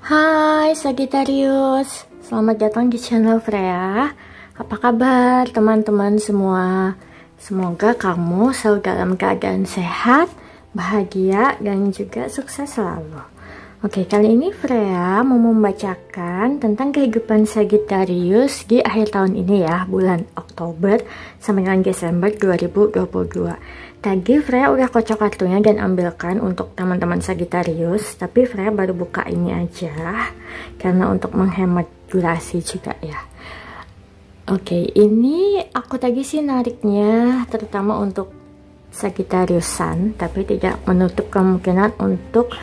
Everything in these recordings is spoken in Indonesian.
Hai Sagittarius, selamat datang di channel Freya. Apa kabar teman-teman semua? Semoga kamu selalu dalam keadaan sehat, bahagia, dan juga sukses selalu. Oke, kali ini Freya mau membacakan tentang kehidupan Sagittarius di akhir tahun ini ya, bulan Oktober sampai dengan Desember 2022. Tadi Freya udah kocok kartunya dan ambilkan untuk teman-teman Sagittarius, tapi Freya baru buka ini aja karena untuk menghemat durasi juga ya. Oke, ini aku tadi sih nariknya terutama untuk Sagittarius Sun, tapi tidak menutup kemungkinan untuk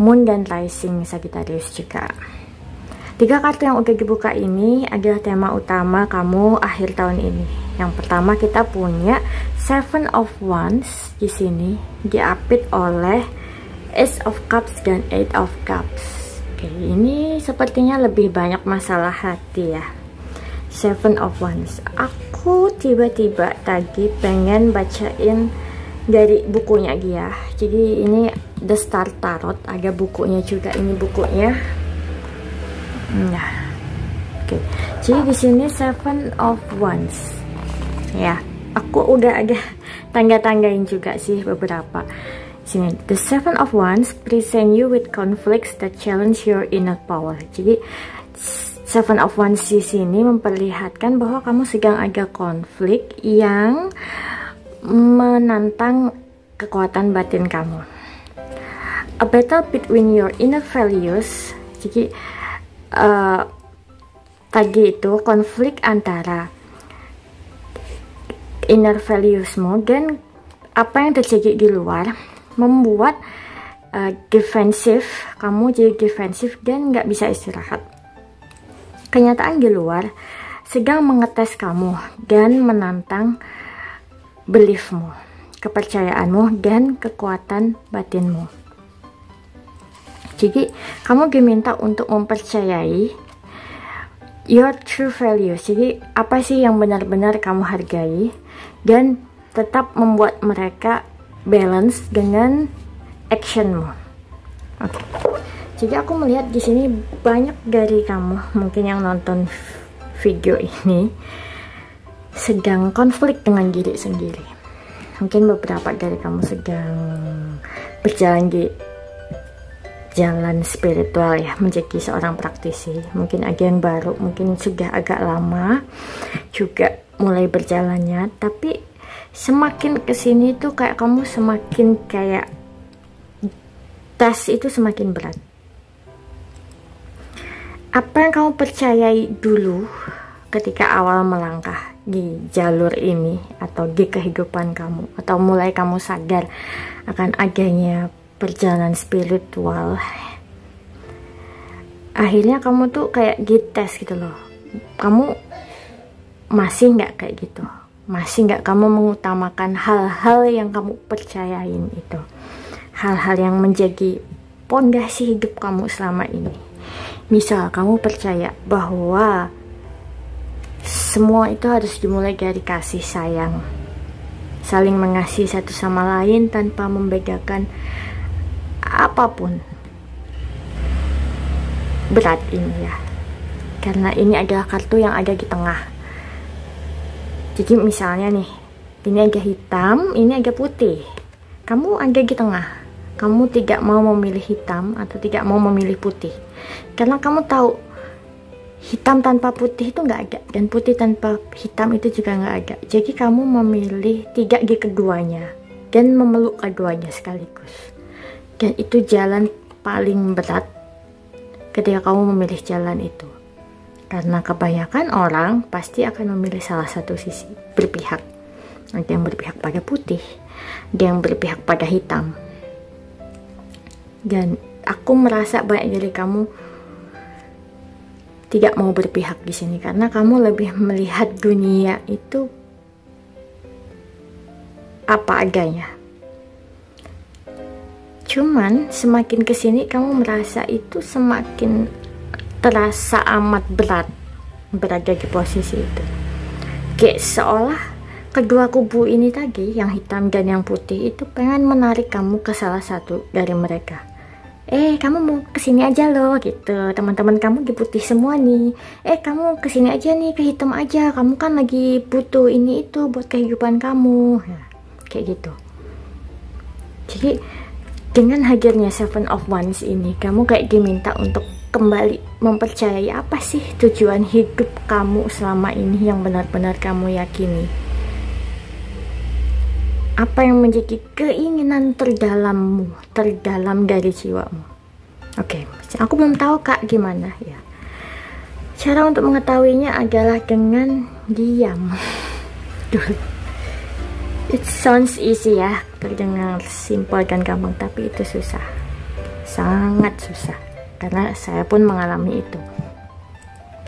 Moon dan Rising Sagittarius juga. 3 kartu yang udah dibuka ini adalah tema utama kamu akhir tahun ini. Yang pertama kita punya Seven of Wands di sini diapit oleh Ace of Cups dan Eight of Cups. Oke, ini sepertinya lebih banyak masalah hati ya. Seven of Wands. Aku tiba-tiba tadi pengen bacain dari bukunya dia. Jadi ini The Star Tarot, ada bukunya juga ini bukunya. Nah, oke. Jadi di sini Seven of Wands. Ya, aku udah ada tanda-tandain juga sih beberapa. Sini, the Seven of Wands present you with conflicts that challenge your inner power. Jadi Seven of Wands di sini memperlihatkan bahwa kamu sedang ada konflik yang menantang kekuatan batin kamu. A battle between your inner values. Jadi tadi itu konflik antara inner valuesmu dan apa yang terjadi di luar membuat defensif, kamu jadi defensif dan nggak bisa istirahat. Kenyataan di luar sedang mengetes kamu dan menantang beliefmu, kepercayaanmu dan kekuatan batinmu. Jadi kamu diminta untuk mempercayai your true values. Jadi apa sih yang benar-benar kamu hargai dan tetap membuat mereka balance dengan actionmu. Oke. Jadi aku melihat di sini banyak dari kamu mungkin yang nonton video ini sedang konflik dengan diri sendiri. Mungkin beberapa dari kamu sedang berjalan di jalan spiritual ya, menjadi seorang praktisi. Mungkin ada yang baru, mungkin sudah agak lama juga mulai berjalannya, tapi semakin kesini tuh kayak kamu semakin kayak tes itu semakin berat. Apa yang kamu percayai dulu ketika awal melangkah di jalur ini atau di kehidupan kamu, atau mulai kamu sadar akan adanya perjalanan spiritual, akhirnya kamu tuh kayak dites gitu loh. Kamu masih nggak kayak gitu, masih nggak kamu mengutamakan hal-hal yang kamu percayain itu, hal-hal yang menjadi pondasi hidup kamu selama ini. Misal kamu percaya bahwa semua itu harus dimulai dari kasih sayang, saling mengasihi satu sama lain tanpa membedakan apapun. Berat ini ya, karena ini adalah kartu yang ada di tengah. Jadi misalnya nih, ini agak hitam, ini agak putih, kamu ada di tengah. Kamu tidak mau memilih hitam atau tidak mau memilih putih, karena kamu tahu hitam tanpa putih itu nggak ada, dan putih tanpa hitam itu juga nggak ada. Jadi kamu memilih tidak di keduanya dan memeluk keduanya sekaligus. Dan itu jalan paling berat ketika kamu memilih jalan itu. Karena kebanyakan orang pasti akan memilih salah satu sisi, berpihak. Ada yang berpihak pada putih, ada yang berpihak pada hitam. Dan aku merasa banyak dari kamu tidak mau berpihak di sini karena kamu lebih melihat dunia itu apa adanya. Cuman semakin kesini kamu merasa itu semakin terasa amat berat berada di posisi itu. Kayak seolah kedua kubu ini tadi, yang hitam dan yang putih, itu pengen menarik kamu ke salah satu dari mereka. kamu mau kesini aja loh gitu, teman-teman kamu di putih semua nih, kamu kesini aja nih, ke hitam aja, kamu kan lagi butuh ini itu buat kehidupan kamu, nah, kayak gitu. Jadi dengan hadirnya Seven of Wands ini, kamu kayak diminta untuk kembali mempercayai apa sih tujuan hidup kamu selama ini yang benar-benar kamu yakini. Apa yang menjadi keinginan terdalammu, terdalam dari jiwamu. Oke, aku belum tahu Kak gimana ya. Cara untuk mengetahuinya adalah dengan diam. It sounds easy ya, terdengar simpel dan gampang, tapi itu susah. Sangat susah, karena saya pun mengalami itu.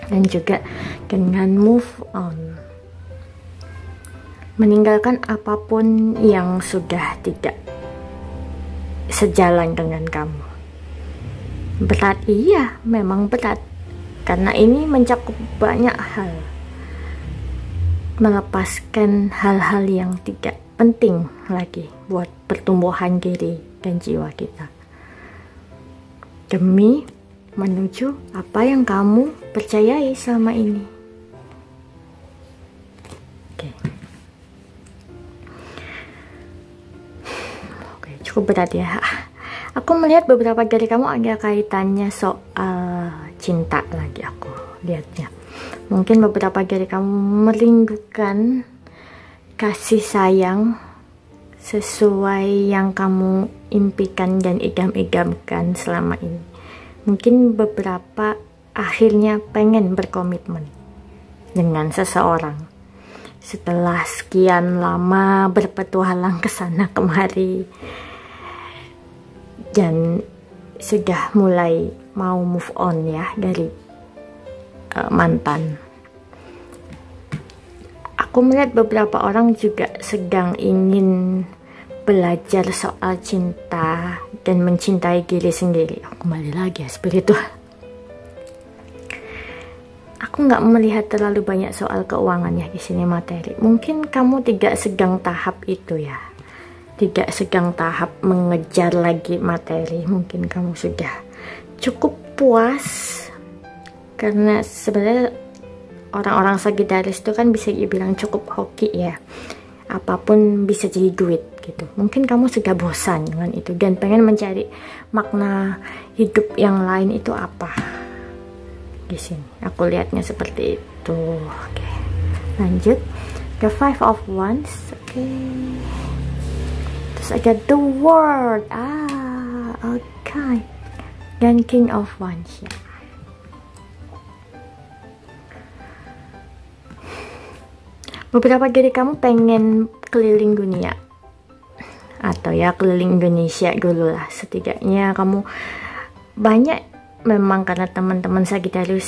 Dan juga dengan move on, meninggalkan apapun yang sudah tidak sejalan dengan kamu. Berat, iya, memang berat, karena ini mencakup banyak hal. Melepaskan hal-hal yang tidak penting lagi buat pertumbuhan diri dan jiwa kita, demi menuju apa yang kamu percayai selama ini. Cukup berat ya. Aku melihat beberapa dari kamu ada kaitannya soal cinta lagi, aku lihatnya. Mungkin beberapa dari kamu merindukan kasih sayang sesuai yang kamu impikan dan idam-idamkan selama ini. Mungkin beberapa akhirnya pengen berkomitmen dengan seseorang setelah sekian lama berpetualang ke sana kemari, dan sudah mulai mau move on ya dari mantan. Aku melihat beberapa orang juga sedang ingin belajar soal cinta dan mencintai diri sendiri. Kembali lagi ya spiritual. Aku nggak melihat terlalu banyak soal keuangan ya di sini, materi. Mungkin kamu tidak sedang tahap itu ya. Tidak sedang tahap mengejar lagi materi. Mungkin kamu sudah cukup puas, karena sebenarnya orang-orang Sagittarius itu kan bisa dibilang cukup hoki ya, apapun bisa jadi duit gitu. Mungkin kamu sudah bosan dengan itu dan pengen mencari makna hidup yang lain. Itu apa di sini? Aku lihatnya seperti itu. Oke, lanjut. The Five of Wands. Oke. Terus ada The World. Okay. Dan King of Wands ya. Beberapa dari kamu pengen keliling dunia, atau ya keliling Indonesia dulu lah. Setidaknya kamu banyak, memang karena teman-teman Sagittarius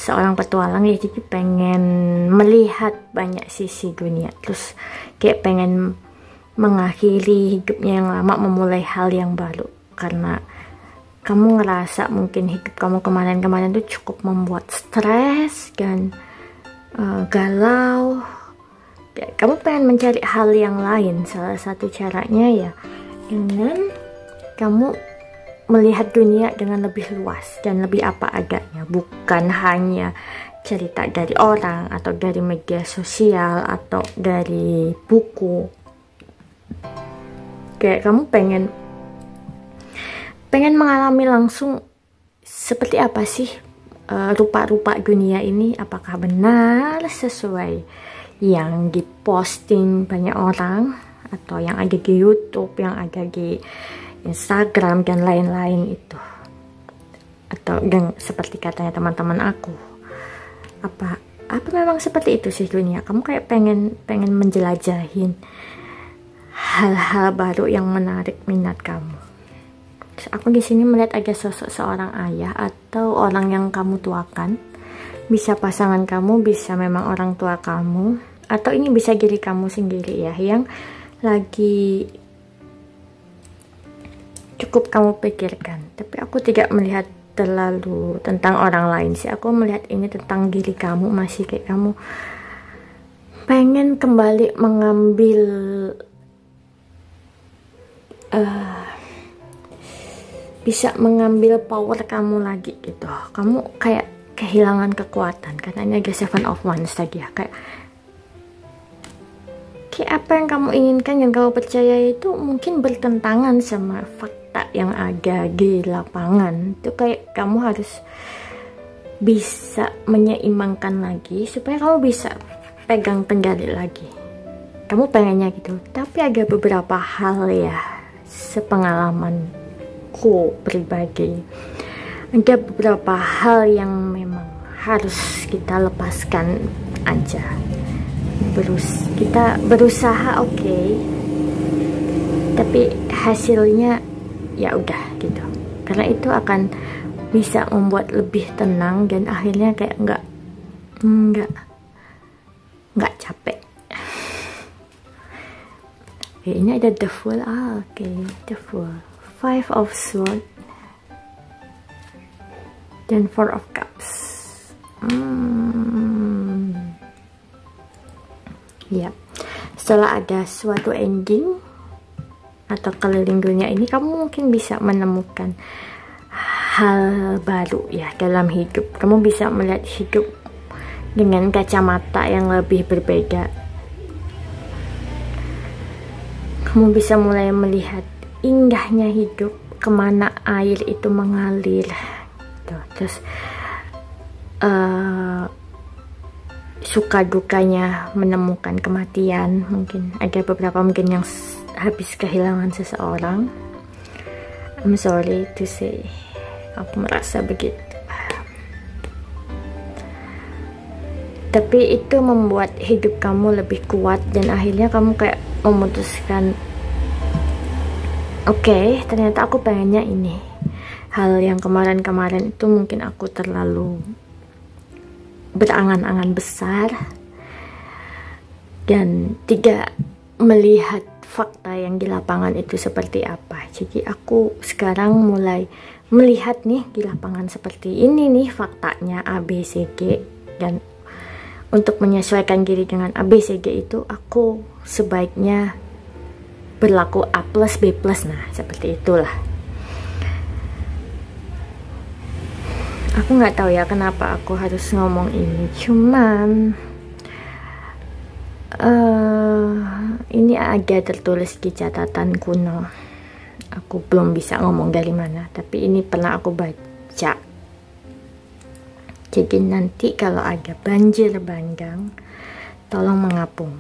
seorang petualang ya, jadi pengen melihat banyak sisi dunia. Terus kayak pengen mengakhiri hidupnya yang lama, memulai hal yang baru. Karena kamu ngerasa mungkin hidup kamu kemarin-kemarin tuh cukup membuat stres dan galau. Ya, kamu pengen mencari hal yang lain. Salah satu caranya ya dengan kamu melihat dunia dengan lebih luas dan lebih apa adanya, bukan hanya cerita dari orang atau dari media sosial atau dari buku. Kayak kamu pengen mengalami langsung seperti apa sih rupa-rupa dunia ini, apakah benar sesuai yang diposting banyak orang, atau yang ada di YouTube, yang ada di Instagram dan lain-lain itu, atau yang seperti katanya teman-teman aku. Apa memang seperti itu sih dunia? Kamu kayak pengen menjelajahin hal-hal baru yang menarik minat kamu. Terus aku di sini melihat ada sosok seorang ayah atau orang yang kamu tuakan. Bisa pasangan kamu, bisa memang orang tua kamu, atau ini bisa diri kamu sendiri ya, yang lagi cukup kamu pikirkan. Tapi aku tidak melihat terlalu tentang orang lain sih. Aku melihat ini tentang diri kamu. Masih kayak kamu pengen kembali mengambil bisa mengambil power kamu lagi gitu. Kamu kayak kehilangan kekuatan karena ini ada Seven of Wands tadi ya, kayak apa yang kamu inginkan, yang kamu percaya itu mungkin bertentangan sama fakta yang ada di lapangan. Itu kayak kamu harus bisa menyeimbangkan lagi supaya kamu bisa pegang kendali lagi. Kamu pengennya gitu, tapi ada beberapa hal ya, sepengalamanku pribadi, ada beberapa hal yang memang harus kita lepaskan aja. Kita berusaha oke, tapi hasilnya ya udah gitu, karena itu akan bisa membuat lebih tenang dan akhirnya kayak nggak capek. Oke, ini ada the Fool. Oke, the Fool, Five of Swords dan Four of Cups. Ya, setelah ada suatu ending atau keliling dunia ini, kamu mungkin bisa menemukan hal baru ya dalam hidup. Kamu bisa melihat hidup dengan kacamata yang lebih berbeda. Kamu bisa mulai melihat indahnya hidup, kemana air itu mengalir. Terus suka dukanya menemukan kematian. Mungkin ada beberapa mungkin yang habis kehilangan seseorang. I'm sorry to say, aku merasa begitu. Tapi itu membuat hidup kamu lebih kuat dan akhirnya kamu kayak memutuskan, oke, ternyata aku pengennya ini. Hal yang kemarin-kemarin itu mungkin aku terlalu berangan-angan besar dan tidak melihat fakta yang di lapangan itu seperti apa. Jadi aku sekarang mulai melihat nih di lapangan seperti ini nih faktanya ABCD, dan untuk menyesuaikan diri dengan ABCD itu aku sebaiknya berlaku A plus B plus, nah seperti itulah. Aku nggak tahu ya kenapa aku harus ngomong ini, cuman ini ada tertulis di catatan kuno. Aku belum bisa ngomong dari mana, tapi ini pernah aku baca. Jadi nanti kalau ada banjir bandang, tolong mengapung,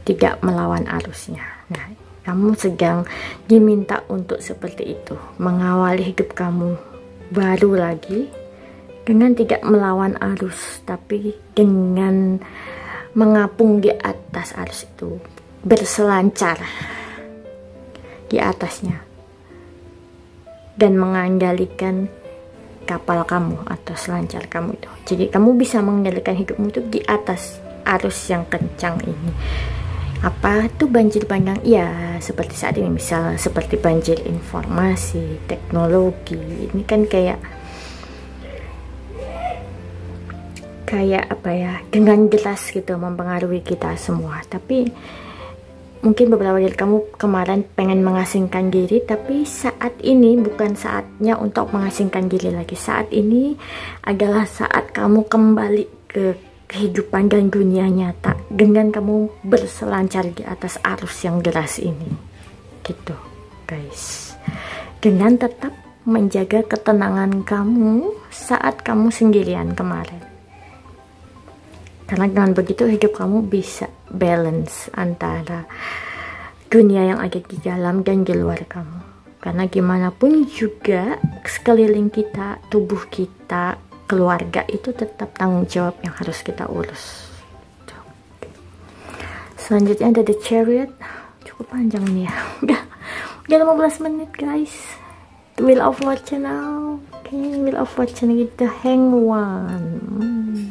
tidak melawan arusnya. Nah, kamu sedang diminta untuk seperti itu, mengawali hidup kamu baru lagi dengan tidak melawan arus, tapi dengan mengapung di atas arus itu, berselancar di atasnya dan mengandalkan kapal kamu atau selancar kamu itu. Jadi kamu bisa mengendalikan hidupmu itu di atas arus yang kencang ini. Apa tuh banjir bandang? Ya seperti saat ini, misal seperti banjir informasi, teknologi. Ini kan kayak apa ya, dengan jelas gitu mempengaruhi kita semua. Tapi mungkin beberapa dari kamu kemarin pengen mengasingkan diri, tapi saat ini bukan saatnya untuk mengasingkan diri lagi. Saat ini adalah saat kamu kembali ke kehidupan dan dunia nyata dengan kamu berselancar di atas arus yang deras ini, gitu guys, dengan tetap menjaga ketenangan kamu saat kamu sendirian kemarin, karena dengan begitu hidup kamu bisa balance antara dunia yang ada di dalam dan di luar kamu. Karena gimana pun juga sekeliling kita, tubuh kita, keluarga itu tetap tanggung jawab yang harus kita urus. Selanjutnya ada The Chariot. Cukup panjang nih ya. Udah 15 menit guys. The Wheel of Fortune now. Oke, Wheel of Fortune gitu, Hanged One.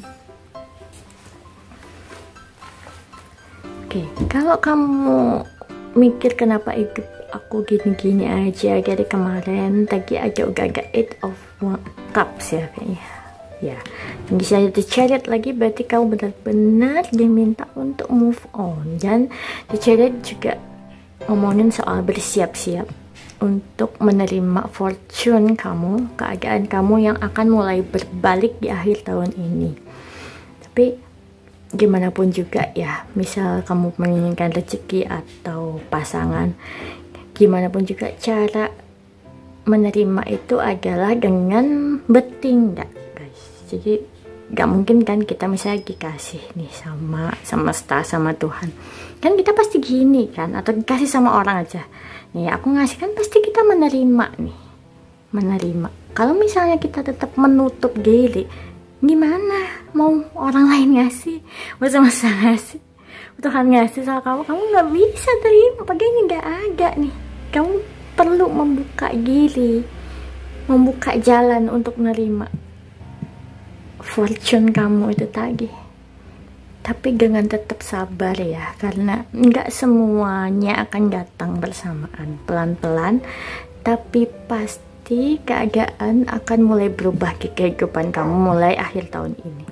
Oke, kalau kamu mikir kenapa hidup aku gini-gini aja dari kemarin, tadi aja udah agak 8 of Cups ya kayaknya. Ya, bisa The Chariot lagi, berarti kamu benar-benar diminta untuk move on. Dan The Chariot juga ngomongin soal bersiap-siap untuk menerima fortune kamu, keadaan kamu yang akan mulai berbalik di akhir tahun ini. Tapi gimana pun juga ya, misal kamu menginginkan rezeki atau pasangan, gimana pun juga cara menerima itu adalah dengan bertindak, guys. Jadi gak mungkin kan kita misalnya dikasih nih sama semesta, sama Tuhan, kan kita pasti gini kan, atau dikasih sama orang aja nih, aku ngasih kan pasti kita menerima nih, menerima. Kalau misalnya kita tetap menutup diri, gimana mau orang lain ngasih, masa ngasih, Tuhan ngasih sama kamu nggak bisa terima, pagainya nggak ada nih. Kamu perlu membuka diri, membuka jalan untuk menerima fortune kamu itu tadi. Tapi dengan tetap sabar ya, karena nggak semuanya akan datang bersamaan, pelan-pelan, tapi pasti keadaan akan mulai berubah di kehidupan kamu mulai akhir tahun ini.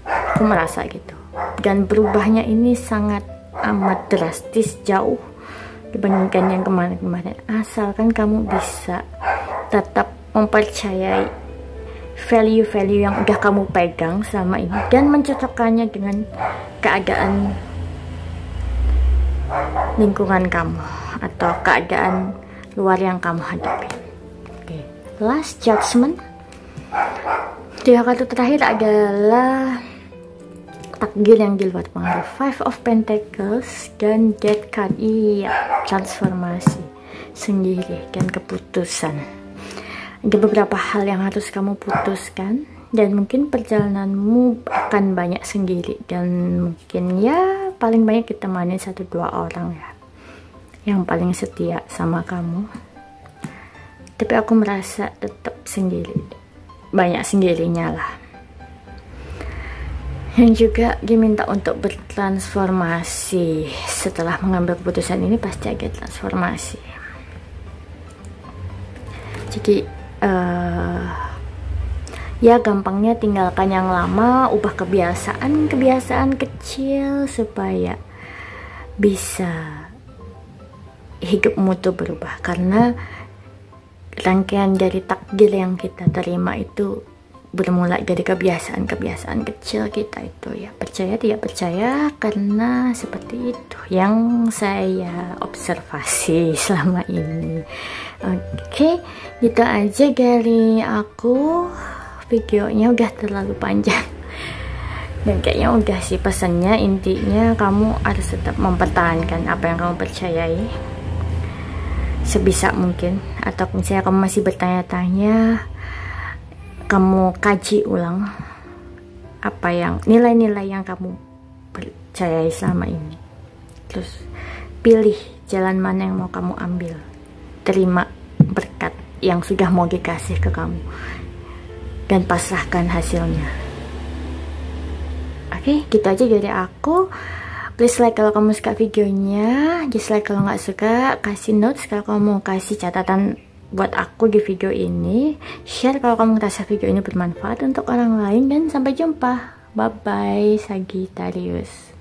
Aku merasa gitu, dan berubahnya ini sangat amat drastis, jauh dibandingkan yang kemarin-kemarin. Asalkan kamu bisa tetap mempercayai value-value yang udah kamu pegang selama ini dan mencocokkannya dengan keadaan lingkungan kamu atau keadaan luar yang kamu hadapi. Oke. Last judgment. Tiga kartu terakhir adalah takdir yang di luar pengaruh, Five of Pentacles dan Death card. Iya, transformasi sendiri dan keputusan. Ada beberapa hal yang harus kamu putuskan, dan mungkin perjalananmu akan banyak sendiri, dan mungkin ya paling banyak ditemani 1-2 orang ya yang paling setia sama kamu. Tapi aku merasa tetap sendiri, banyak sendirinya lah. Yang juga diminta untuk bertransformasi. Setelah mengambil keputusan ini pasti ada transformasi. Jadi ya gampangnya tinggalkan yang lama, ubah kebiasaan kecil supaya bisa hidupmu tuh berubah. Karena rangkaian dari takdir yang kita terima itu bermula dari kebiasaan kecil kita itu ya, percaya tidak percaya, karena seperti itu yang saya observasi selama ini. Oke, gitu aja dari aku. Videonya udah terlalu panjang dan kayaknya udah sih pesannya. Intinya kamu harus tetap mempertahankan apa yang kamu percayai sebisa mungkin, atau misalnya kamu masih bertanya-tanya, kamu kaji ulang apa yang nilai-nilai yang kamu percayai selama ini, terus pilih jalan mana yang mau kamu ambil, terima berkat yang sudah mau dikasih ke kamu, dan pasrahkan hasilnya. Oke, gitu aja dari aku. Please like kalau kamu suka videonya, dislike kalau nggak suka, kasih notes kalau kamu mau kasih catatan buat aku di video ini, share kalau kamu ngerasa video ini bermanfaat untuk orang lain, dan sampai jumpa. Bye bye, Sagittarius.